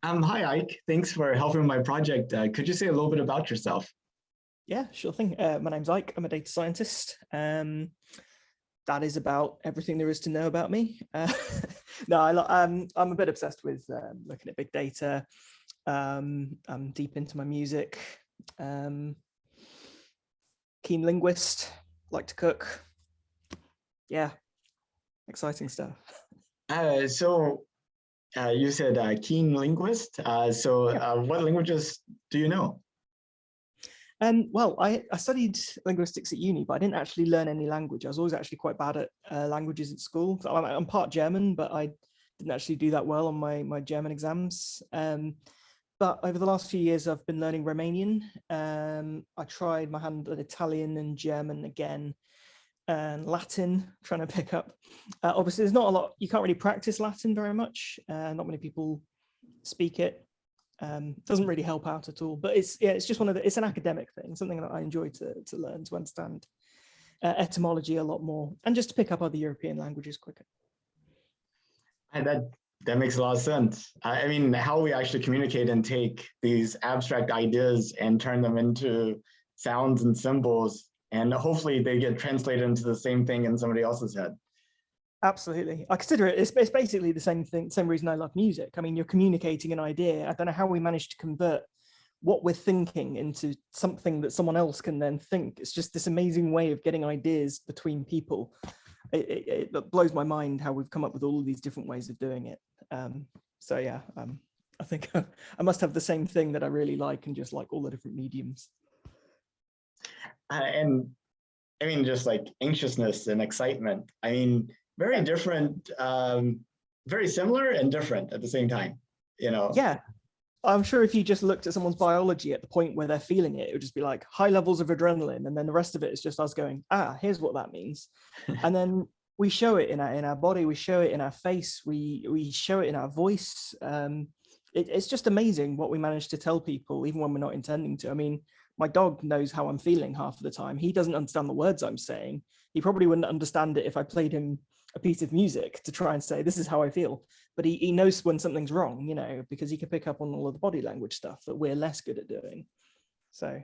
Hi, Ike. Thanks for helping my project. Could you say a little bit about yourself? Yeah, sure thing. My name's Ike. I'm a data scientist. That is about everything there is to know about me. No, I'm a bit obsessed with looking at big data. I'm deep into my music. Keen linguist. Like to cook. Yeah, exciting stuff. You said keen linguist. What languages do you know? Well, I studied linguistics at uni, but I didn't actually learn any language. I was always actually quite bad at languages at school. So I'm part German, but I didn't actually do that well on my German exams. But over the last few years, I've been learning Romanian. I tried my hand at Italian and German again, and Latin, trying to pick up. Obviously, there's not a lot, you can't really practice Latin very much. Not many people speak it. Doesn't really help out at all, but it's just it's an academic thing, something that I enjoy to learn, to understand etymology a lot more, and just to pick up other European languages quicker. That makes a lot of sense. I mean, how we actually communicate and take these abstract ideas and turn them into sounds and symbols, and hopefully they get translated into the same thing in somebody else's head. Absolutely. I consider it's basically the same thing, same reason I love music. I mean, you're communicating an idea. I don't know how we manage to convert what we're thinking into something that someone else can then think. It's just this amazing way of getting ideas between people. It blows my mind how we've come up with all of these different ways of doing it. I think I must have the same thing that I really like, and just like all the different mediums. And I mean, just like anxiousness and excitement. I mean, very different, very similar and different at the same time, you know? Yeah, I'm sure if you just looked at someone's biology at the point where they're feeling it, it would just be like high levels of adrenaline. And then the rest of it is just us going, here's what that means. And then we show it in our body, we show it in our face, we show it in our voice. It's just amazing what we manage to tell people, even when we're not intending to. I mean, my dog knows how I'm feeling half of the time. He doesn't understand the words I'm saying. He probably wouldn't understand it if I played him a piece of music to try and say, this is how I feel. But he knows when something's wrong, you know, because he can pick up on all of the body language stuff that we're less good at doing. So,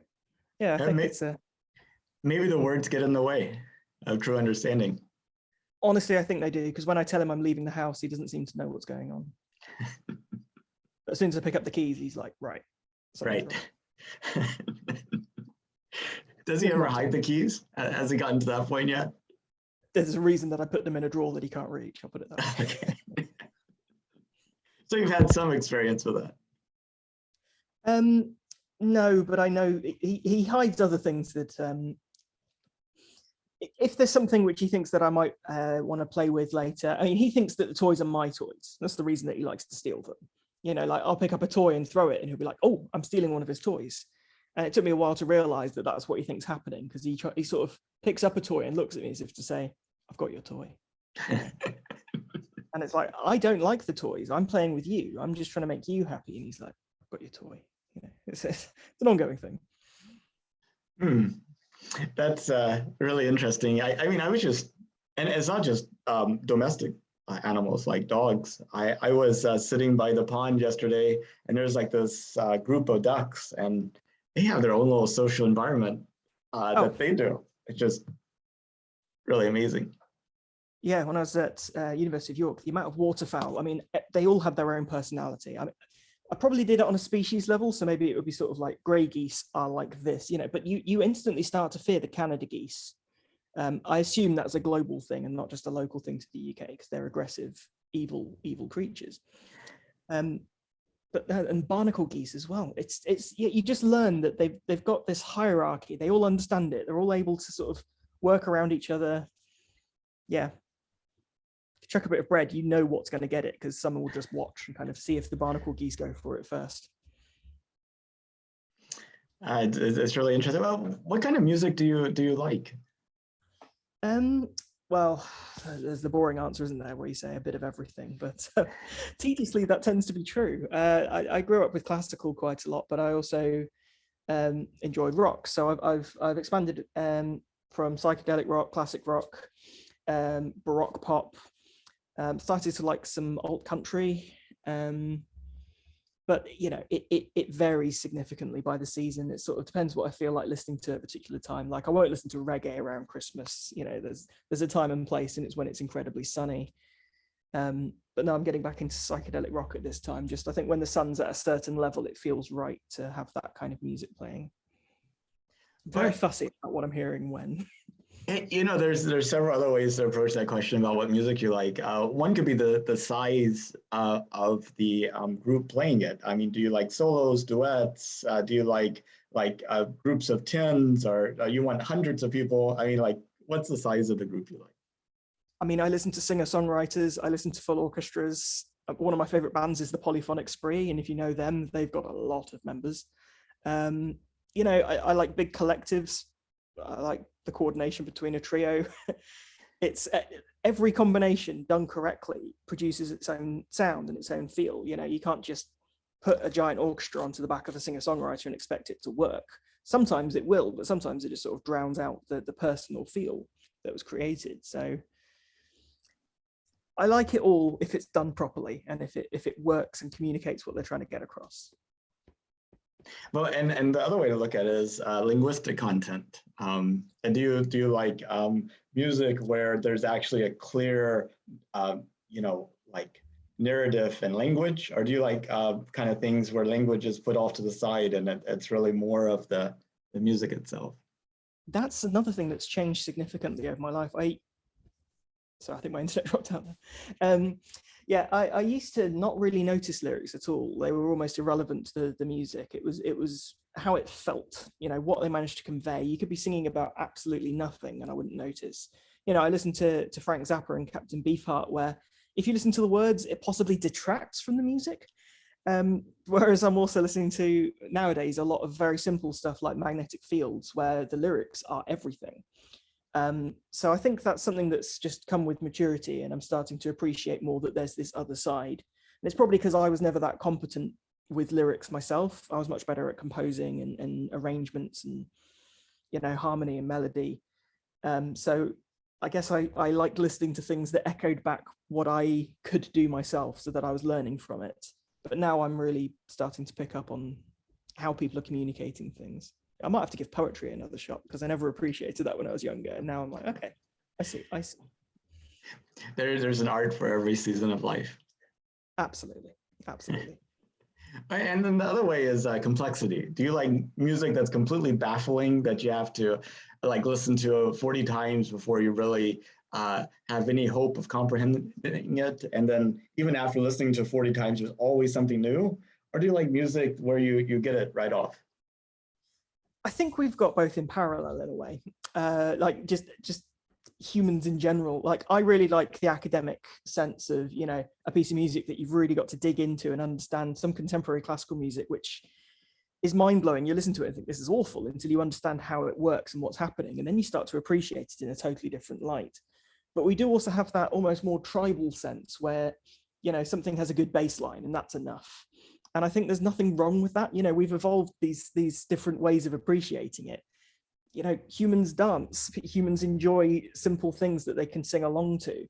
yeah, I think it's a... Maybe the words get in the way of true understanding. Honestly, I think they do, because when I tell him I'm leaving the house, he doesn't seem to know what's going on. But as soon as I pick up the keys, he's like, right. Right. Does he ever hide the keys? Has he gotten to that point yet? There's a reason that I put them in a drawer that he can't reach. I'll put it that way. Okay. So you've had some experience with that? No, but I know he hides other things that if there's something which he thinks that I might want to play with later. I mean, he thinks that the toys are my toys. That's the reason that he likes to steal them. You know, like I'll pick up a toy and throw it and he'll be like, oh, I'm stealing one of his toys. And it took me a while to realize that that's what he thinks happening, because he sort of picks up a toy and looks at me as if to say, I've got your toy. And it's like, I don't like the toys. I'm playing with you. I'm just trying to make you happy. And he's like, I've got your toy. You know, it's an ongoing thing. That's really interesting. I mean, I was just, and it's not just domestic animals like dogs. I was sitting by the pond yesterday, and there's like this group of ducks, and they have their own little social environment that they do. It's just really amazing. Yeah, when I was at University of York, the amount of waterfowl, I mean, they all have their own personality. I mean, I probably did it on a species level, so maybe it would be sort of like grey geese are like this, you know, but you instantly start to fear the Canada geese. I assume that's a global thing and not just a local thing to the UK, because they're aggressive, evil creatures. And barnacle geese as well. It's you just learn that they've got this hierarchy. They all understand it. They're all able to sort of work around each other. Yeah. Chuck a bit of bread, you know what's going to get it, because someone will just watch and kind of see if the barnacle geese go for it first. It's really interesting. Well, what kind of music do you like? Well, there's the boring answer, isn't there, where you say a bit of everything, but tediously that tends to be true. I grew up with classical quite a lot, but I also enjoyed rock. So I've expanded from psychedelic rock, classic rock, baroque pop, started to like some alt country, but it varies significantly by the season. It sort of depends what I feel like listening to at a particular time. Like I won't listen to reggae around Christmas. There's a time and place, and it's when it's incredibly sunny. But no, I'm getting back into psychedelic rock at this time. Just I think when the sun's at a certain level, it feels right to have that kind of music playing. Very fussy about what I'm hearing when. There's several other ways to approach that question about what music you like. One could be the size of the group playing it. I mean, do you like solos, duets? Do you like groups of tens, or you want hundreds of people? I mean, like, what's the size of the group you like? I mean, I listen to singer-songwriters. I listen to full orchestras. One of my favorite bands is the Polyphonic Spree, and if you know them, they've got a lot of members. I like big collectives. I like the coordination between a trio. It's every combination done correctly produces its own sound and its own feel. You can't just put a giant orchestra onto the back of a singer-songwriter and expect it to work. Sometimes it will, but sometimes it just sort of drowns out the personal feel that was created. So I like it all if it's done properly and if it works and communicates what they're trying to get across. Well, and the other way to look at it is linguistic content. And do you like music where there's actually a clear, like narrative and language, or do you like kind of things where language is put off to the side and it's really more of the music itself? That's another thing that's changed significantly over my life. So I think my internet dropped out there. I used to not really notice lyrics at all. They were almost irrelevant to the music. It was how it felt, what they managed to convey. You could be singing about absolutely nothing and I wouldn't notice. I listened to Frank Zappa and Captain Beefheart, where if you listen to the words, it possibly detracts from the music. Whereas I'm also listening to nowadays a lot of very simple stuff like Magnetic Fields, where the lyrics are everything. So I think that's something that's just come with maturity, and I'm starting to appreciate more that there's this other side. And it's probably because I was never that competent with lyrics myself. I was much better at composing and arrangements and harmony and melody. So I guess I liked listening to things that echoed back what I could do myself, so that I was learning from it. But now I'm really starting to pick up on how people are communicating things. I might have to give poetry another shot, because I never appreciated that when I was younger. And now I'm like, okay, I see. There's an art for every season of life. Absolutely. And then the other way is complexity. Do you like music that's completely baffling, that you have to like listen to 40 times before you really have any hope of comprehending it? And then even after listening to 40 times, there's always something new? Or do you like music where you get it right off? I think we've got both in parallel in a way. Like just humans in general. Like I really like the academic sense of, a piece of music that you've really got to dig into and understand. Some contemporary classical music, which is mind-blowing. You listen to it and think this is awful, until you understand how it works and what's happening. And then you start to appreciate it in a totally different light. But we do also have that almost more tribal sense where, something has a good bass line and that's enough. And I think there's nothing wrong with that. We've evolved these different ways of appreciating it. Humans dance, humans enjoy simple things that they can sing along to.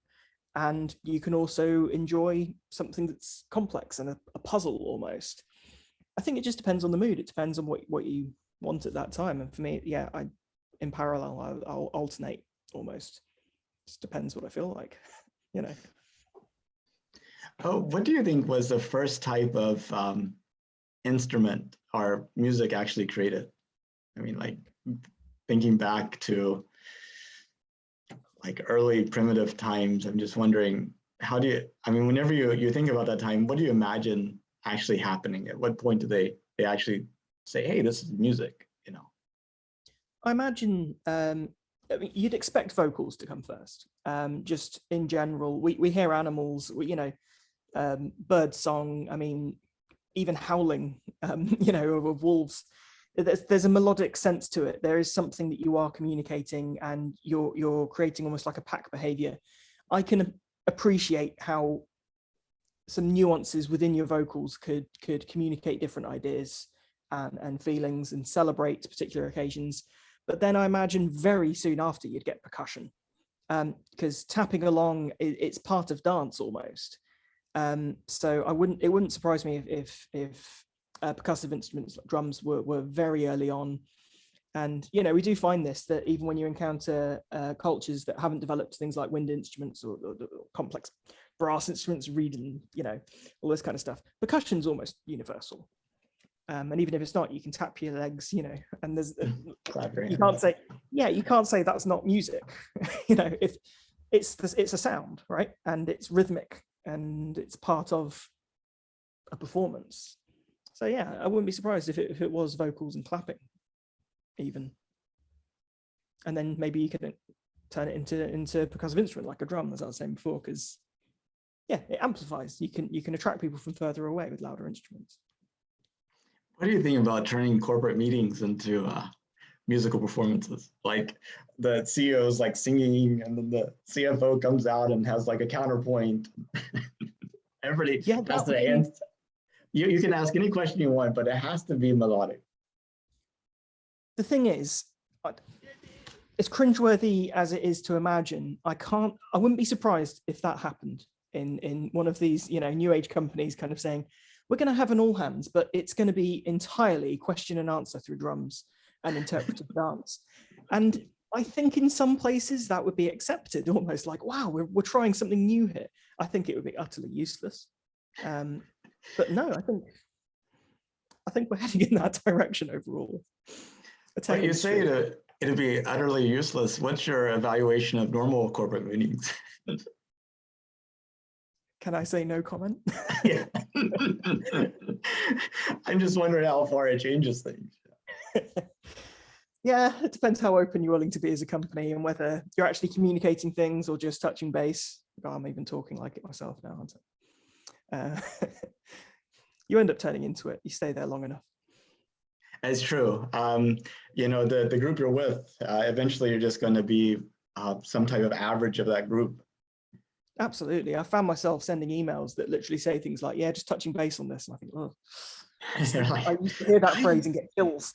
And you can also enjoy something that's complex and a puzzle almost. I think it just depends on the mood. It depends on what you want at that time. And for me, in parallel, I'll alternate almost. It just depends what I feel like, Oh, what do you think was the first type of instrument or music actually created? I mean, like thinking back to like early primitive times, I'm just wondering, whenever you think about that time, what do you imagine actually happening? At what point do they actually say, hey, this is music, I imagine you'd expect vocals to come first. Just in general, we hear animals, bird song, even howling, of wolves. There's a melodic sense to it. There is something that you are communicating, and you're creating almost like a pack behavior. I can appreciate how some nuances within your vocals could communicate different ideas and feelings and celebrate particular occasions. But then I imagine very soon after you'd get percussion, because tapping along, it's part of dance almost. So it wouldn't surprise me if percussive instruments like drums were very early on. And we do find this, that even when you encounter cultures that haven't developed things like wind instruments or complex brass instruments, reed and all this kind of stuff, percussion's almost universal. And even if it's not, you can tap your legs, and there's you can't say that's not music. If it's a sound, right? And it's rhythmic and it's part of a performance. So yeah, I wouldn't be surprised if it was vocals and clapping even. And then maybe you can turn it into percussive instrument like a drum, as I was saying before, because it amplifies. You can attract people from further away with louder instruments. What do you think about turning corporate meetings into musical performances? Like the CEO's like singing, and then the CFO comes out and has like a counterpoint. Everybody has to answer. You can ask any question you want, but it has to be melodic. The thing is, as cringeworthy as it is to imagine, I wouldn't be surprised if that happened in one of these, new age companies kind of saying, we're going to have an all hands, but it's going to be entirely question and answer through drums and interpretive dance. And I think in some places that would be accepted, almost like, wow, we're trying something new here. I think it would be utterly useless. But no, I think we're heading in that direction overall. But you say it'd be utterly useless. What's your evaluation of normal corporate meetings? Can I say no comment? Yeah. I'm just wondering how far it changes things. Yeah, it depends how open you're willing to be as a company and whether you're actually communicating things or just touching base. Oh, I'm even talking like it myself now, aren't I? You end up turning into it. You stay there long enough. It's true. The group you're with, eventually you're just going to be some type of average of that group. Absolutely. I found myself sending emails that literally say things like, yeah, just touching base on this. And I think, oh, I used to hear that phrase and get chills.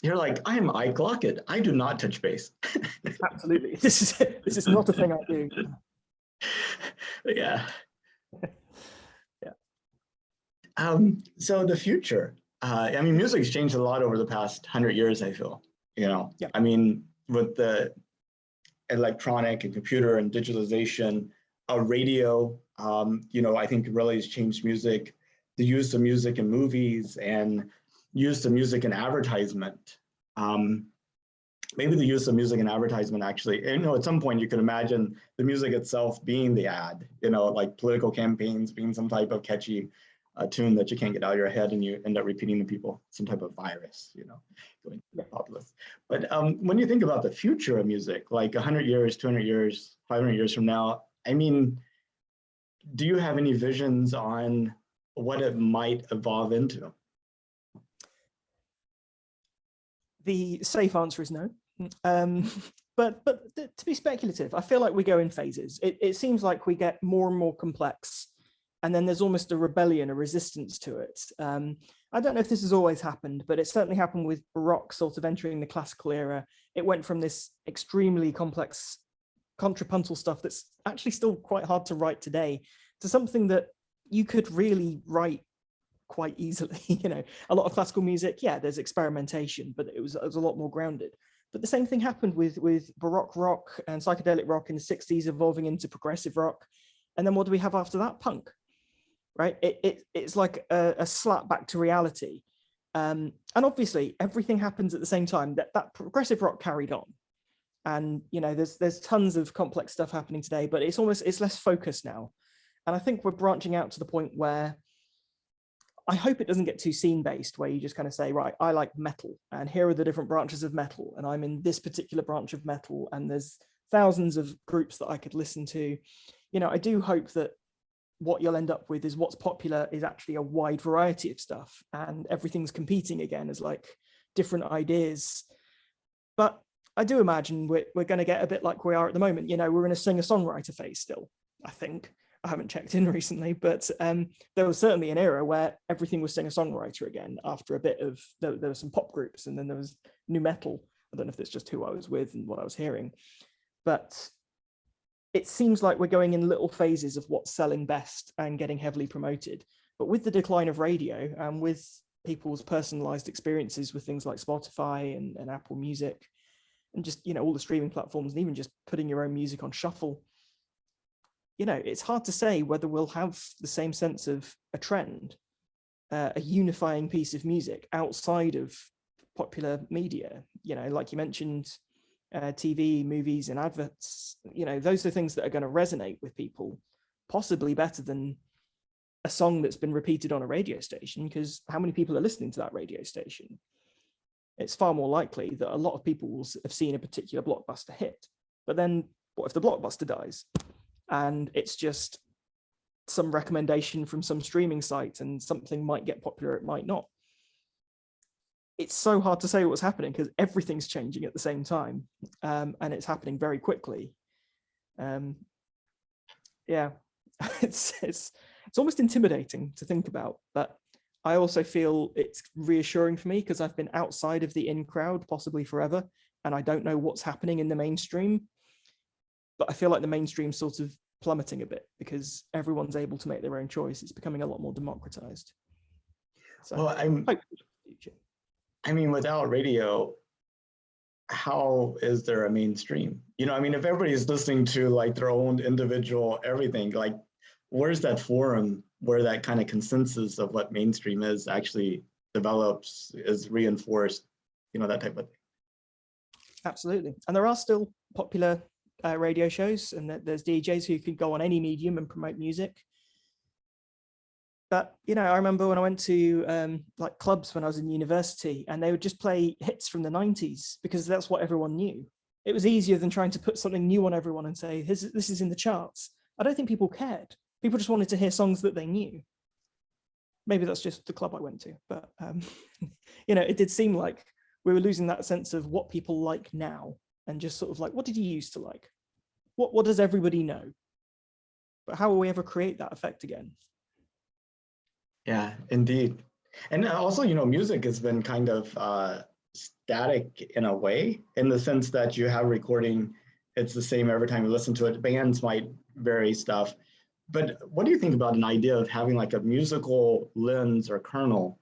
You're like, I am Ike Lockett. I do not touch base. Absolutely. This is not a thing I do. Yeah. Yeah. So the future, music's changed a lot over the past 100 years, I feel, Yeah. I mean, with the electronic and computer and digitalization, radio, I think really has changed music, the use of music in movies and use of music in advertisement. Maybe the use of music in advertisement actually, at some point you could imagine the music itself being the ad, like political campaigns being some type of catchy tune that you can't get out of your head and you end up repeating to people, some type of virus, going populist. But when you think about the future of music, like 100 years, 200 years, 500 years from now, do you have any visions on what it might evolve into? The safe answer is no. But to be speculative, I feel like we go in phases. It seems like we get more and more complex, and then there's almost a rebellion, a resistance to it. I don't know if this has always happened, but it certainly happened with Baroque sort of entering the classical era. It went from this extremely complex contrapuntal stuff that's actually still quite hard to write today to something that you could really write quite easily. A lot of classical music, there's experimentation, but it was a lot more grounded. But the same thing happened with Baroque rock and psychedelic rock in the 60s evolving into progressive rock. And then what do we have after that? Punk, right? It's like a slap back to reality. And obviously everything happens at the same time. That progressive rock carried on. And there's tons of complex stuff happening today, but it's less focused now. And I think we're branching out to the point where I hope it doesn't get too scene-based, where you just kind of say, right, I like metal, and here are the different branches of metal, and I'm in this particular branch of metal, and there's thousands of groups that I could listen to. I do hope that what you'll end up with is what's popular is actually a wide variety of stuff, and everything's competing again as like different ideas. But I do imagine we're going to get a bit like we are at the moment. We're in a singer-songwriter phase still, I think. I haven't checked in recently, but there was certainly an era where everything was singer-songwriter again after a bit of, there were some pop groups and then there was new metal. I don't know if it's just who I was with and what I was hearing, but it seems like we're going in little phases of what's selling best and getting heavily promoted. But with the decline of radio and with people's personalized experiences with things like Spotify and Apple Music, and just, all the streaming platforms, and even just putting your own music on shuffle, it's hard to say whether we'll have the same sense of a trend, a unifying piece of music outside of popular media. Like you mentioned, TV, movies, and adverts. Those are things that are going to resonate with people, possibly better than a song that's been repeated on a radio station, because how many people are listening to that radio station? It's far more likely that a lot of people will have seen a particular blockbuster hit. But then what if the blockbuster dies and it's just some recommendation from some streaming site, and something might get popular, it might not? It's so hard to say what's happening because everything's changing at the same time, and it's happening very quickly. Yeah, it's almost intimidating to think about, but I also feel it's reassuring for me because I've been outside of the in crowd possibly forever, and I don't know what's happening in the mainstream. But I feel like the mainstream's sort of plummeting a bit because everyone's able to make their own choice. It's becoming a lot more democratized. So, well, I mean, without radio, how is there a mainstream? If everybody's listening to like their own individual everything, like where's that forum where that kind of consensus of what mainstream is actually develops, is reinforced, that type of thing? Absolutely. And there are still popular radio shows, and there's DJs who can go on any medium and promote music. But, I remember when I went to like clubs when I was in university, and they would just play hits from the 90s because that's what everyone knew. It was easier than trying to put something new on everyone and say, this is in the charts. I don't think people cared. People just wanted to hear songs that they knew. Maybe that's just the club I went to, but, it did seem like we were losing that sense of what people like now, and just sort of like, what did you used to like? What does everybody know? But how will we ever create that effect again? Yeah, indeed. And also, music has been kind of static in a way, in the sense that you have recording, it's the same every time you listen to it. Bands might vary stuff. But what do you think about an idea of having like a musical lens or kernel,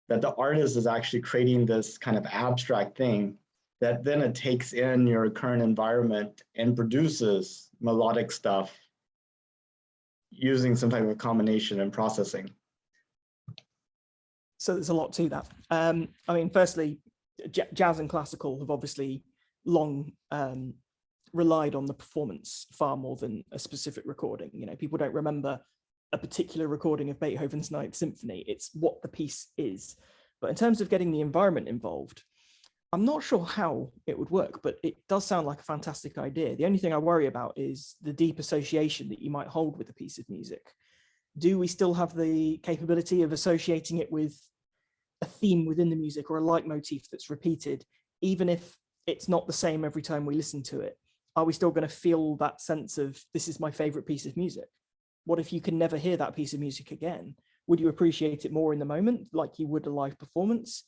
that the artist is actually creating this kind of abstract thing that then it takes in your current environment and produces melodic stuff using some type of combination and processing? So there's a lot to that. Firstly, jazz and classical have obviously long relied on the performance far more than a specific recording. People don't remember a particular recording of Beethoven's Ninth Symphony. It's what the piece is. But in terms of getting the environment involved, I'm not sure how it would work, but it does sound like a fantastic idea. The only thing I worry about is the deep association that you might hold with a piece of music. Do we still have the capability of associating it with a theme within the music or a leitmotif that's repeated, even if it's not the same every time we listen to it? Are we still going to feel that sense of, this is my favorite piece of music? What if you can never hear that piece of music again? Would you appreciate it more in the moment, like you would a live performance?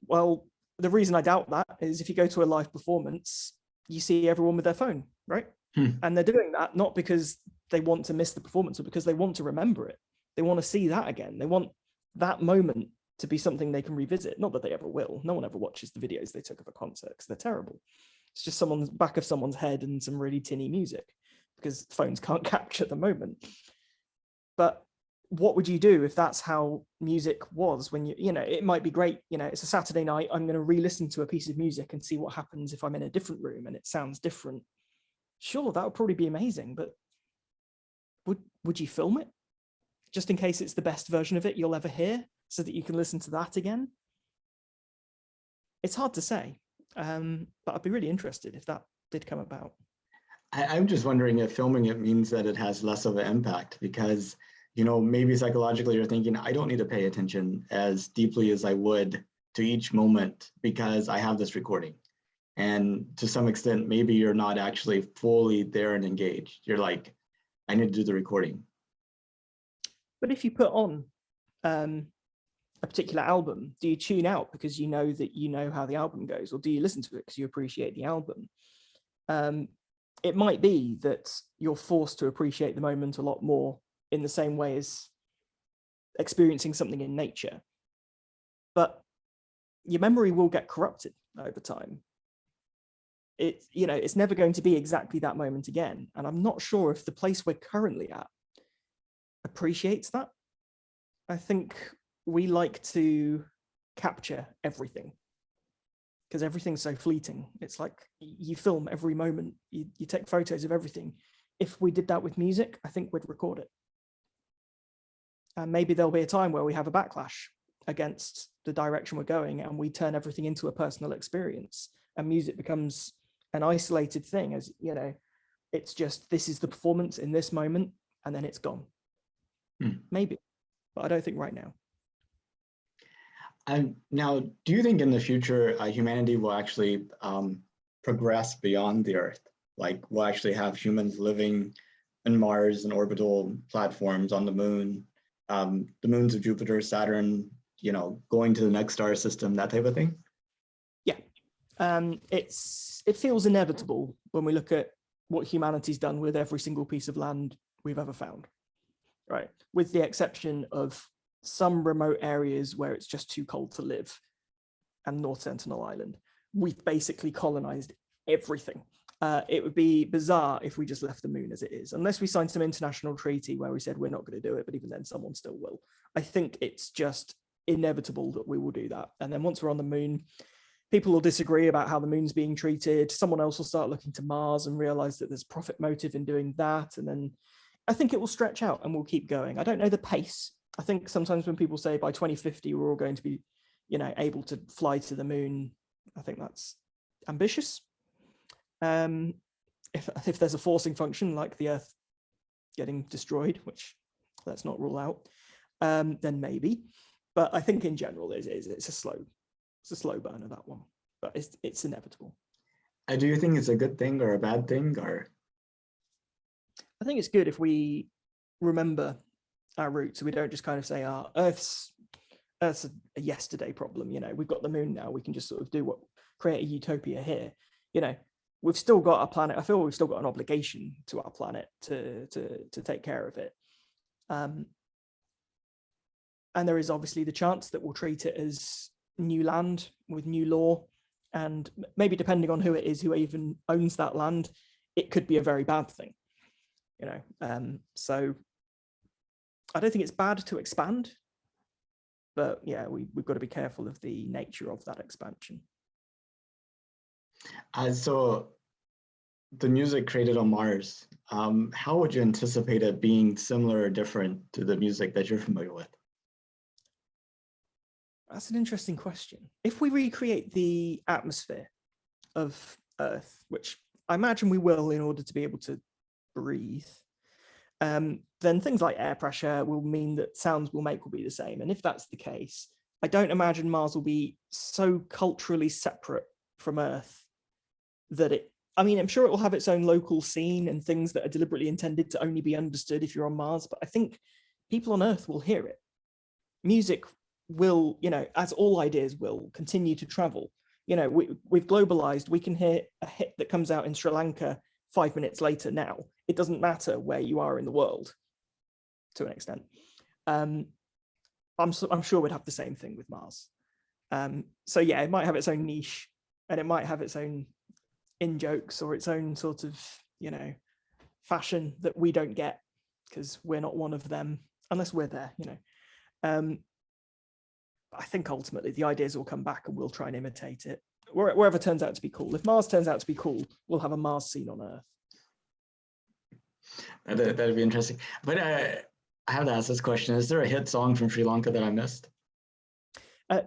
Well, the reason I doubt that is if you go to a live performance, you see everyone with their phone, right? And they're doing that not because they want to miss the performance, or because they want to remember it. They want to see that again. They want that moment to be something they can revisit. Not that they ever will. No one ever watches the videos they took of a concert because they're terrible. It's just someone's back of someone's head and some really tinny music, because phones can't capture the moment. But what would you do if that's how music was when it might be great, it's a Saturday night, I'm going to re-listen to a piece of music and see what happens if I'm in a different room and it sounds different. Sure, that would probably be amazing, but would you film it just in case it's the best version of it you'll ever hear, so that you can listen to that again? It's hard to say, but I'd be really interested if that did come about. I'm just wondering if filming it means that it has less of an impact, because maybe psychologically you're thinking, I don't need to pay attention as deeply as I would to each moment because I have this recording. And to some extent, maybe you're not actually fully there and engaged. You're like, I need to do the recording. But if you put on a particular album, do you tune out because you know that you know how the album goes, or do you listen to it because you appreciate the album? it might be that you're forced to appreciate the moment a lot more in the same way as experiencing something in nature. But your memory will get corrupted over time. It's never going to be exactly that moment again. And I'm not sure if the place we're currently at appreciates that. I think we like to capture everything because everything's so fleeting. It's like you film every moment, you take photos of everything. If we did that with music, I think we'd record it. And maybe there'll be a time where we have a backlash against the direction we're going and we turn everything into a personal experience and music becomes an isolated thing, as it's just, this is the performance in this moment and then it's gone. Maybe, but I don't think right now. And now, do you think in the future humanity will actually progress beyond the Earth? Like we'll actually have humans living in Mars and orbital platforms on the moon, the moons of Jupiter, Saturn, going to the next star system, that type of thing? Yeah, it feels inevitable when we look at what humanity's done with every single piece of land we've ever found, right? With the exception of some remote areas where it's just too cold to live, and North Sentinel Island. We've basically colonized everything. It would be bizarre if we just left the moon as it is, unless we signed some international treaty where we said we're not going to do it, but even then someone still will. I think it's just inevitable that we will do that. And then once we're on the moon, people will disagree about how the moon's being treated. Someone else will start looking to Mars and realize that there's profit motive in doing that. And then I think it will stretch out and we'll keep going. I don't know the pace. I think sometimes when people say by 2050, we're all going to be, able to fly to the moon, I think that's ambitious. If there's a forcing function like the Earth getting destroyed, which let's not rule out, then maybe. But I think in general, it's a slow burner, that one. But it's inevitable. Do you think it's a good thing or a bad thing, or? I think it's good if we remember our roots, so we don't just kind of say, Earth's a yesterday problem. We've got the moon now. We can just sort of create a utopia here. We've still got our planet. I feel we've still got an obligation to our planet to take care of it. And there is obviously the chance that we'll treat it as new land with new law, and maybe depending on who it is, who even owns that land, it could be a very bad thing. So I don't think it's bad to expand, but yeah, we've got to be careful of the nature of that expansion. So the music created on Mars, how would you anticipate it being similar or different to the music that you're familiar with? That's an interesting question. If we recreate the atmosphere of Earth, which I imagine we will in order to be able to breathe, then things like air pressure will mean that sounds we'll make will be the same. And if that's the case, I don't imagine Mars will be so culturally separate from Earth that I'm sure it will have its own local scene and things that are deliberately intended to only be understood if you're on Mars, but I think people on Earth will hear it. Music will, as all ideas will, continue to travel. We've globalized. We can hear a hit that comes out in Sri Lanka 5 minutes later now. It doesn't matter where you are in the world, to an extent. I'm sure we'd have the same thing with Mars. So yeah, it might have its own niche, and it might have its own in-jokes or its own sort of, fashion that we don't get because we're not one of them unless we're there, I think ultimately the ideas will come back and we'll try and imitate it wherever it turns out to be cool. If Mars turns out to be cool, we'll have a Mars scene on Earth. That'd be interesting. But I have to ask this question. Is there a hit song from Sri Lanka that I missed?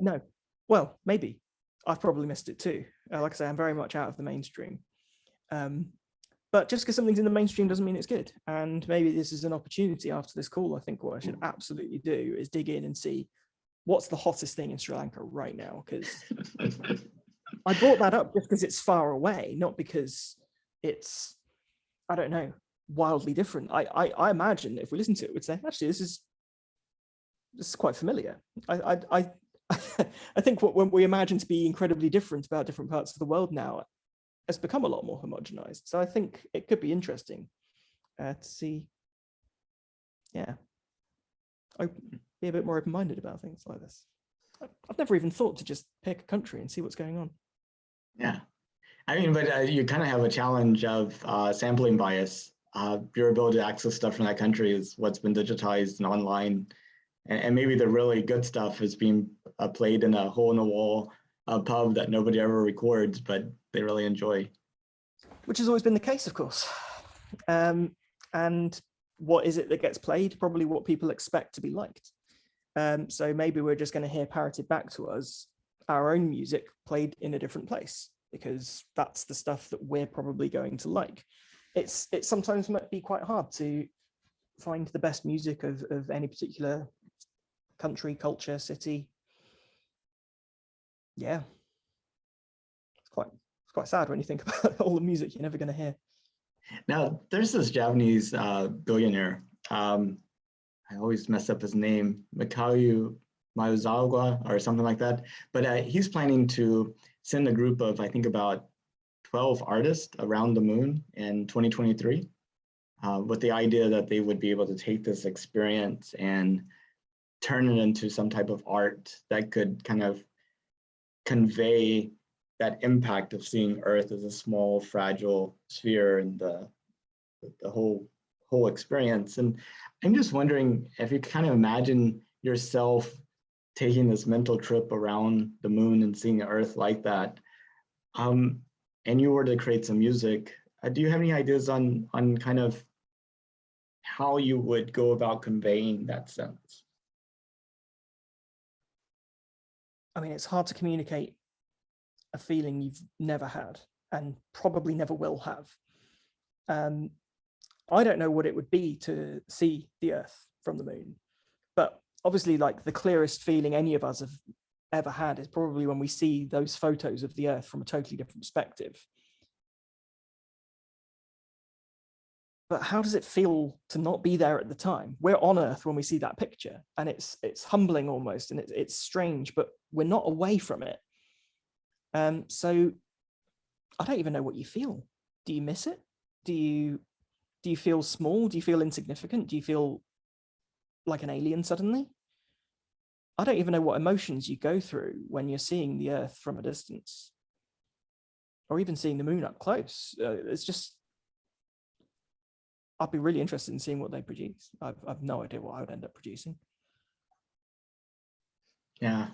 No. Well, maybe. I've probably missed it too. Like I say, I'm very much out of the mainstream. But just because something's in the mainstream doesn't mean it's good. And maybe this is an opportunity after this call. I think what I should absolutely do is dig in and see what's the hottest thing in Sri Lanka right now. Because I brought that up just because it's far away, not because it's, I don't know, wildly different. I imagine if we listen to it, we'd say, actually, this is quite familiar. I think what we imagine to be incredibly different about different parts of the world now has become a lot more homogenized. So I think it could be interesting to see, yeah, I'd be a bit more open-minded about things like this. I've never even thought to just pick a country and see what's going on. Yeah. I mean, but you kind of have a challenge of sampling bias. Your ability to access stuff from that country is what's been digitized and online. And maybe the really good stuff is being played in a hole-in-the-wall pub that nobody ever records, but they really enjoy. Which has always been the case, of course. And what is it that gets played? Probably what people expect to be liked. So maybe we're just going to hear parroted back to us our own music played in a different place, because that's the stuff that we're probably going to like. It sometimes might be quite hard to find the best music of any particular country, culture, city. Yeah, it's quite sad when you think about all the music you're never going to hear. Now, there's this Japanese billionaire. I always mess up his name, Mikao Maezawa or something like that. But he's planning to send a group of, I think, about 12 artists around the moon in 2023, with the idea that they would be able to take this experience and turn it into some type of art that could kind of convey that impact of seeing Earth as a small, fragile sphere and the whole experience. And I'm just wondering if you kind of imagine yourself taking this mental trip around the moon and seeing Earth like that, and you were to create some music, do you have any ideas on kind of how you would go about conveying that sense? I mean, it's hard to communicate a feeling you've never had and probably never will have. I don't know what it would be to see the Earth from the moon, but obviously, like, the clearest feeling any of us have ever had is probably when we see those photos of the Earth from a totally different perspective. But how does it feel to not be there at the time? We're on Earth when we see that picture, and it's humbling almost, and it's strange, but we're not away from it. So I don't even know what you feel. Do you miss it? Do you feel small? Do you feel insignificant? Do you feel like an alien suddenly? I don't even know what emotions you go through when you're seeing the Earth from a distance, or even seeing the moon up close. It's just, I'd be really interested in seeing what they produce. I've no idea what I would end up producing. Yeah.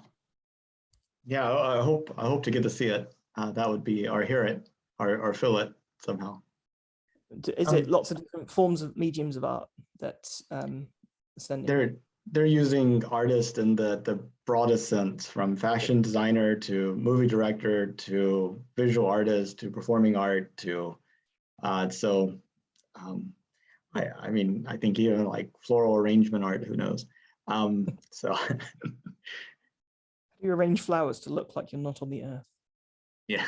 I hope to get to see it. That would be, or hear it, or feel it somehow. Is it lots of different forms of mediums of art that sending? They're using artists in the broadest sense, from fashion designer to movie director to visual artist to performing art to I mean, I think even like floral arrangement art, who knows? So You arrange flowers to look like you're not on the Earth. yeah,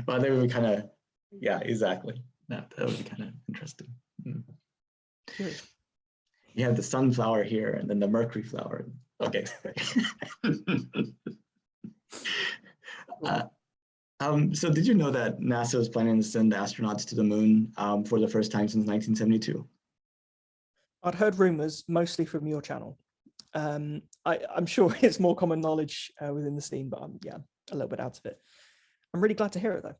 well, they would be kind of, yeah, exactly. That would be kind of interesting. Good. You have the sunflower here and then the mercury flower. Okay. So did you know that NASA is planning to send astronauts to the moon for the first time since 1972? I'd heard rumors, mostly from your channel. I'm sure it's more common knowledge within the scene, but I'm a little bit out of it. I'm really glad to hear it though.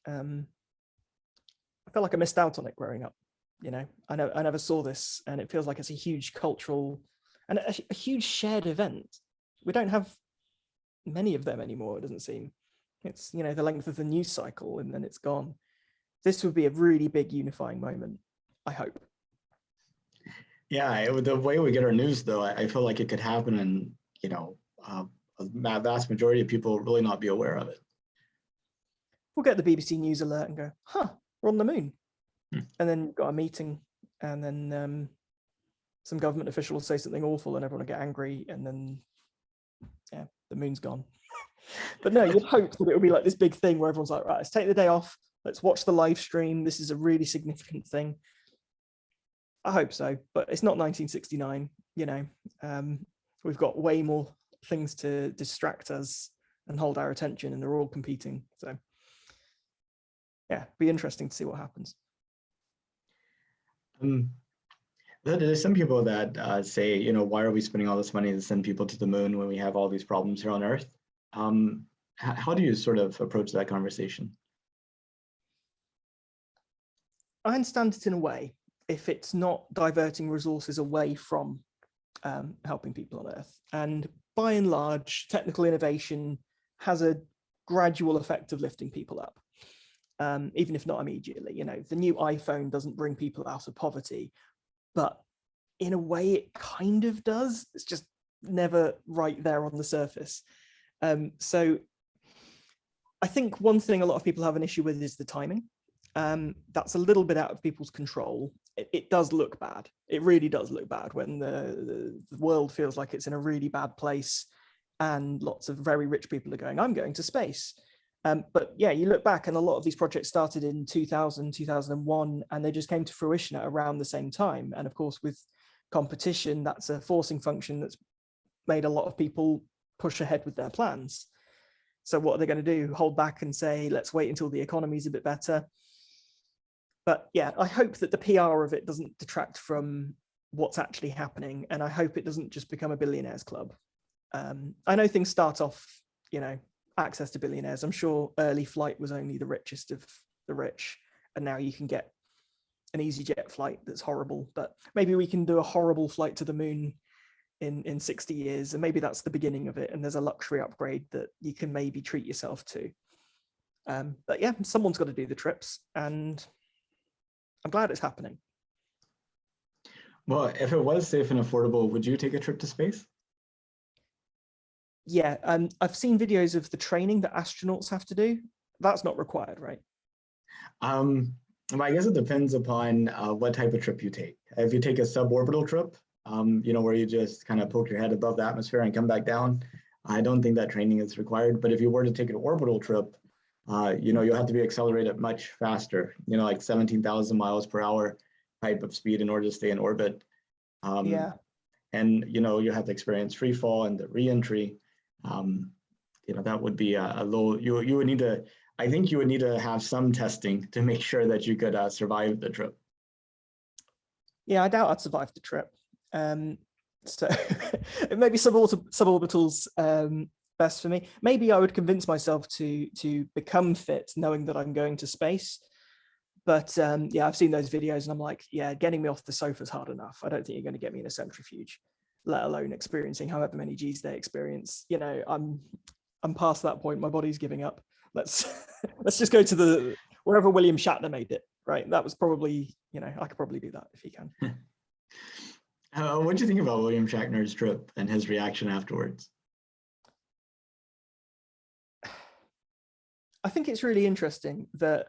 I feel like I missed out on it growing up. You know, I never saw this, and it feels like it's a huge cultural and a huge shared event. We don't have many of them anymore, it doesn't seem. It's, you know, the length of the news cycle and then it's gone. This would be a really big unifying moment, I hope. Yeah, the way we get our news, though, I feel like it could happen, and you know, a vast majority of people really not be aware of it. We'll get the BBC News alert and go, "Huh, we're on the moon," and then got a meeting, and then some government official will say something awful, and everyone will get angry, and then the moon's gone. But no, you'd hope that it would be like this big thing where everyone's like, right, let's take the day off, let's watch the live stream. This is a really significant thing. I hope so, but it's not 1969, you know. We've got way more things to distract us and hold our attention, and they're all competing. So yeah, be interesting to see what happens. There's some people that say, you know, why are we spending all this money to send people to the moon when we have all these problems here on Earth? How do you sort of approach that conversation? I understand it in a way, if it's not diverting resources away from helping people on Earth. And by and large, technical innovation has a gradual effect of lifting people up, even if not immediately. You know, the new iPhone doesn't bring people out of poverty, but in a way it kind of does. It's just never right there on the surface. So I think one thing a lot of people have an issue with is the timing. That's a little bit out of people's control. It does look bad. It really does look bad when the world feels like it's in a really bad place and lots of very rich people are going, I'm going to space. But yeah, you look back and a lot of these projects started in 2000, 2001, and they just came to fruition at around the same time. And of course, with competition, that's a forcing function that's made a lot of people push ahead with their plans. So what are they going to do? Hold back and say, let's wait until the economy is a bit better? But yeah, I hope that the PR of it doesn't detract from what's actually happening. And I hope it doesn't just become a billionaires club. I know things start off, you know, access to billionaires. I'm sure early flight was only the richest of the rich. And now you can get an EasyJet flight that's horrible, but maybe we can do a horrible flight to the moon in 60 years. And maybe that's the beginning of it. And there's a luxury upgrade that you can maybe treat yourself to. But yeah, someone's got to do the trips, and I'm glad it's happening. Well, if it was safe and affordable, would you take a trip to space? Yeah, I've seen videos of the training that astronauts have to do. That's not required, right? Well, I guess it depends upon what type of trip you take. If you take a suborbital trip, you know, where you just kind of poke your head above the atmosphere and come back down, I don't think that training is required. But if you were to take an orbital trip, you know, you'll have to be accelerated much faster, you know, like 17,000 miles per hour type of speed in order to stay in orbit. Yeah. And, you know, you have to experience free fall and the reentry. You know, that would be a low, you would need to, I think you would need to have some testing to make sure that you could survive the trip. Yeah, I doubt I'd survive the trip. So maybe suborbital's best for me. Maybe I would convince myself to become fit, knowing that I'm going to space. But yeah, I've seen those videos and I'm like, yeah, getting me off the sofa is hard enough. I don't think you're going to get me in a centrifuge, let alone experiencing however many G's they experience. You know, I'm past that point. My body's giving up. Let's just go to wherever William Shatner made it. Right, that was probably, you know, I could probably do that if he can. What do you think about William Shatner's trip and his reaction afterwards? I think it's really interesting that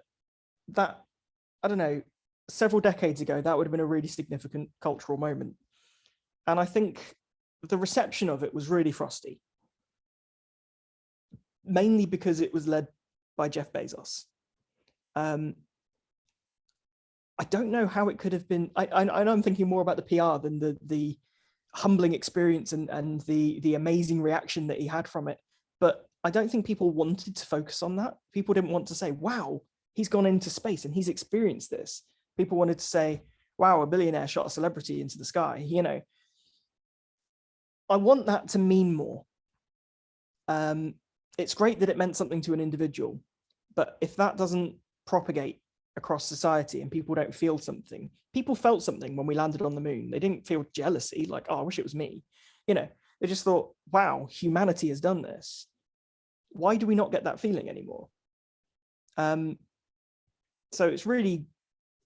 I don't know, several decades ago, that would have been a really significant cultural moment. And I think the reception of it was really frosty, mainly because it was led by Jeff Bezos. I don't know how it could have been. I know I'm thinking more about the PR than the humbling experience and the amazing reaction that he had from it. But I don't think people wanted to focus on that. People didn't want to say, wow, he's gone into space and he's experienced this. People wanted to say, wow, a billionaire shot a celebrity into the sky. You know, I want that to mean more. It's great that it meant something to an individual, but if that doesn't propagate across society and people don't feel something, people felt something when we landed on the moon. They didn't feel jealousy, like, oh, I wish it was me. You know, they just thought, wow, humanity has done this. Why do we not get that feeling anymore? So it's really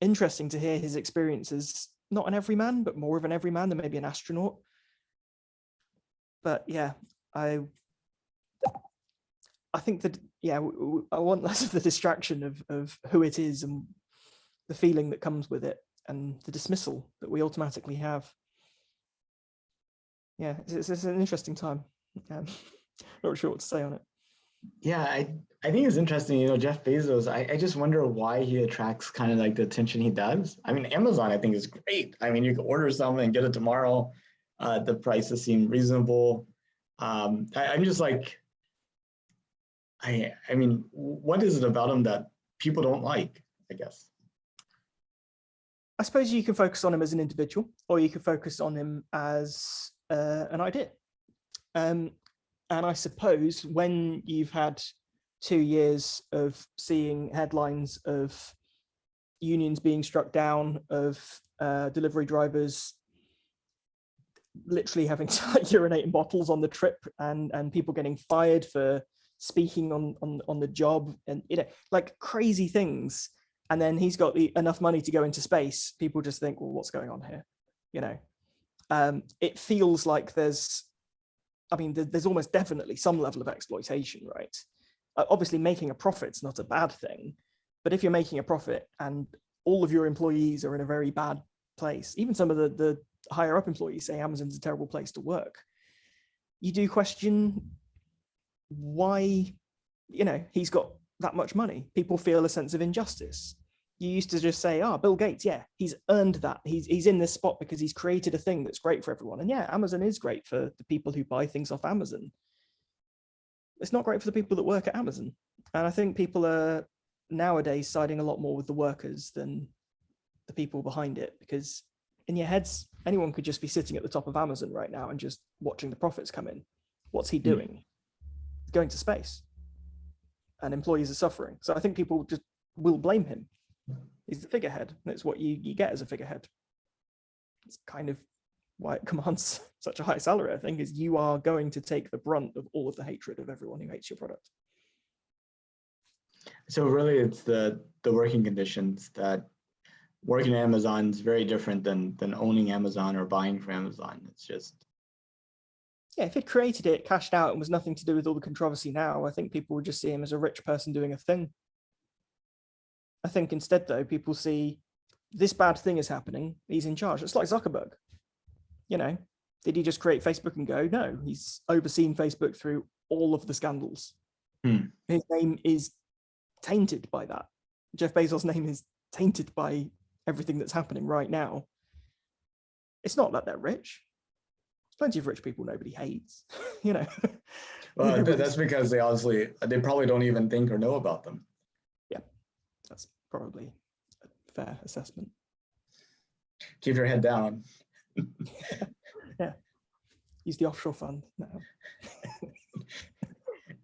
interesting to hear his experiences, not an everyman, but more of an everyman than maybe an astronaut. But yeah, I think that, yeah, I want less of the distraction of who it is and the feeling that comes with it and the dismissal that we automatically have. Yeah, it's an interesting time. Not sure what to say on it. Yeah, I think it's interesting, you know, Jeff Bezos, I just wonder why he attracts kind of like the attention he does. I mean, Amazon, I think is great. I mean, you can order something and get it tomorrow. The prices seem reasonable. I'm just like, I mean, what is it about him that people don't like, I guess. I suppose you can focus on him as an individual, or you can focus on him as an idea. And I suppose when you've had 2 years of seeing headlines of unions being struck down, of delivery drivers literally having to urinate in bottles on the trip, and people getting fired for speaking on the job, and like crazy things, and then he's got enough money to go into space, people just think, well, what's going on here? It feels like there's almost definitely some level of exploitation, right? Obviously making a profit's not a bad thing, but if you're making a profit and all of your employees are in a very bad place, even some of the higher up employees say Amazon's a terrible place to work, you do question why, he's got that much money. People feel a sense of injustice. You used to just say, Bill Gates, yeah, he's earned that. He's in this spot because he's created a thing that's great for everyone. And yeah, Amazon is great for the people who buy things off Amazon. It's not great for the people that work at Amazon. And I think people are nowadays siding a lot more with the workers than the people behind it, because in your heads, anyone could just be sitting at the top of Amazon right now and just watching the profits come in. What's he doing? Going to space. And employees are suffering. So I think people just will blame him. He's the figurehead. That's what you get as a figurehead. It's kind of why it commands such a high salary, I think, is you are going to take the brunt of all of the hatred of everyone who hates your product. So really it's the working conditions that working at Amazon is very different than owning Amazon or buying from Amazon. It's just, yeah, if it created it, cashed out, and was nothing to do with all the controversy now, I think people would just see him as a rich person doing a thing. I think instead, though, people see this bad thing is happening, he's in charge. It's like Zuckerberg. Did he just create Facebook and go? No, he's overseen Facebook through all of the scandals. His name is tainted by that. Jeff Bezos' name is tainted by everything that's happening right now. It's not that they're rich. There's plenty of rich people nobody hates, Well, that's because they probably don't even think or know about them. Yeah, that's probably a fair assessment. Keep your head down. Yeah. Use the offshore fund now.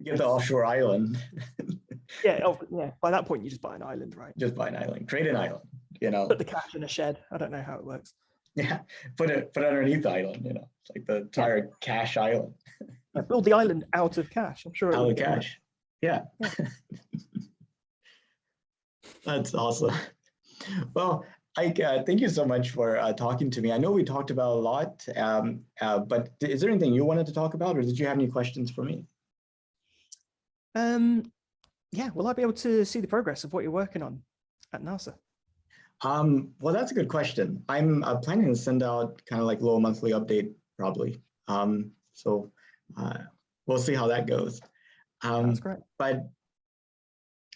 Get the offshore island. Yeah. By that point, you just buy an island, right? Just buy an island. Create an island. Put the cash in a shed. I don't know how it works. Yeah. Put it underneath the island. It's like the entire cash island. Build the island out of cash. I'm sure. Out of cash. Yeah. That's awesome. Well, Ike, thank you so much for talking to me. I know we talked about a lot, but is there anything you wanted to talk about, or did you have any questions for me? Yeah, will I be able to see the progress of what you're working on at NASA? Well, that's a good question. I'm planning to send out kind of like a little monthly update, probably. So we'll see how that goes. That's great. But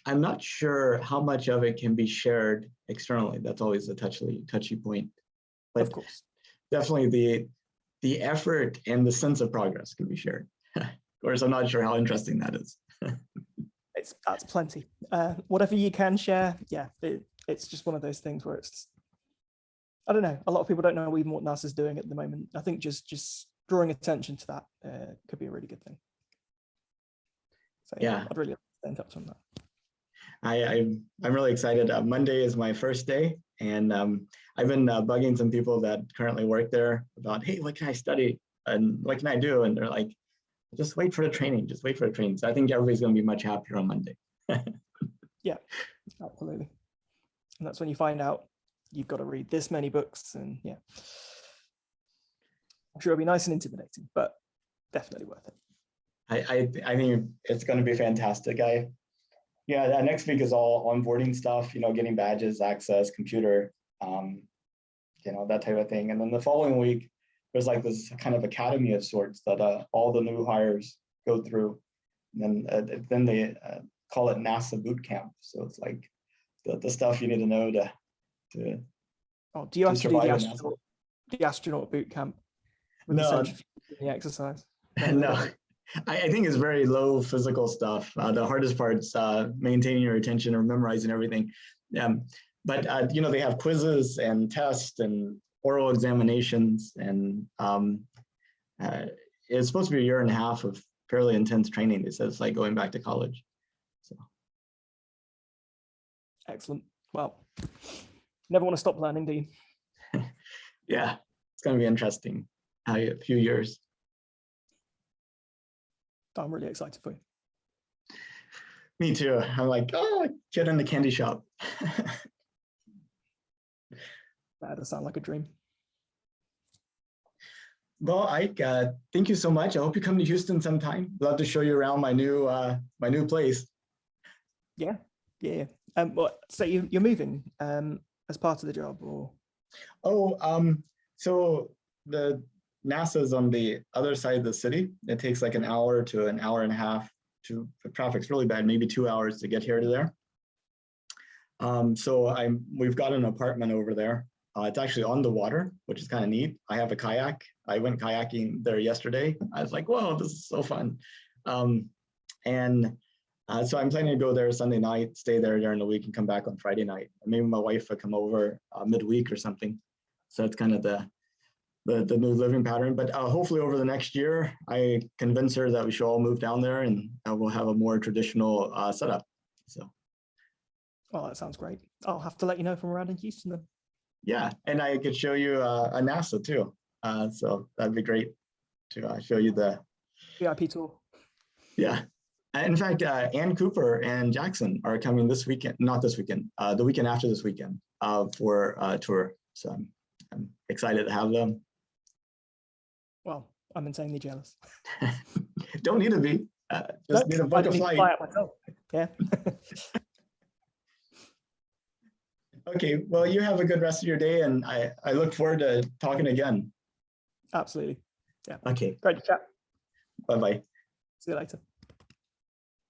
I'm not sure how much of it can be shared externally. That's always a touchy point. But of course, definitely the effort and the sense of progress can be shared. Of course, I'm not sure how interesting that is. That's plenty. Whatever you can share, yeah, it's just one of those things where it's, I don't know, a lot of people don't know even what NASA's doing at the moment. I think just drawing attention to that could be a really good thing. So yeah, I'd really like to stay in touch on that. I'm really excited. Monday is my first day, and I've been bugging some people that currently work there about, hey, what can I study and what can I do? And they're like, just wait for the training. Just wait for the training. So I think everybody's going to be much happier on Monday. Yeah, absolutely. And that's when you find out you've got to read this many books, and yeah, I'm sure it'll be nice and intimidating, but definitely worth it. I think it's going to be fantastic. Next week is all onboarding stuff, getting badges, access, computer, that type of thing. And then the following week, there's like this kind of academy of sorts that all the new hires go through. And then they call it NASA boot camp. So it's like the stuff you need to know to do you have to do the astronaut boot camp with the exercise? No. I think it's very low physical stuff. The hardest part's maintaining your attention or memorizing everything. But they have quizzes and tests and oral examinations, and it's supposed to be a year and a half of fairly intense training. It says like going back to college. So. Excellent. Well, never want to stop learning, do you? Yeah, it's going to be interesting. A few years. I'm really excited for you. Me too. I'm like, oh, get in the candy shop. That does sound like a dream. Well, Ike, thank you so much. I hope you come to Houston sometime. Love to show you around my new place. Yeah. So you're moving as part of the job, or? Oh, so the NASA's on the other side of the city. It takes like an hour to an hour and a half to, if traffic's really bad, maybe 2 hours to get here to there. So we've got an apartment over there. It's actually on the water, which is kind of neat. I have a kayak. I went kayaking there yesterday. I was like, whoa, this is so fun. So I'm planning to go there Sunday night, stay there during the week, and come back on Friday night. Maybe my wife will come over midweek or something. So that's kind of the new living pattern. But hopefully over the next year, I convince her that we should all move down there, and we'll have a more traditional setup. So. Well, that sounds great. I'll have to let you know if I'm around in Houston then. Yeah, and I could show you a NASA too. So that'd be great to show you the VIP tour. Yeah. In fact, Ann Cooper and Jackson are coming this weekend, not this weekend, the weekend after this weekend for a tour. So I'm excited to have them. Well, I'm insanely jealous. Don't need to be. Just need a book of flight. Fly out myself. Yeah. Okay, well, you have a good rest of your day, and I look forward to talking again. Absolutely. Yeah. Okay. Great to chat. Bye-bye. See you later.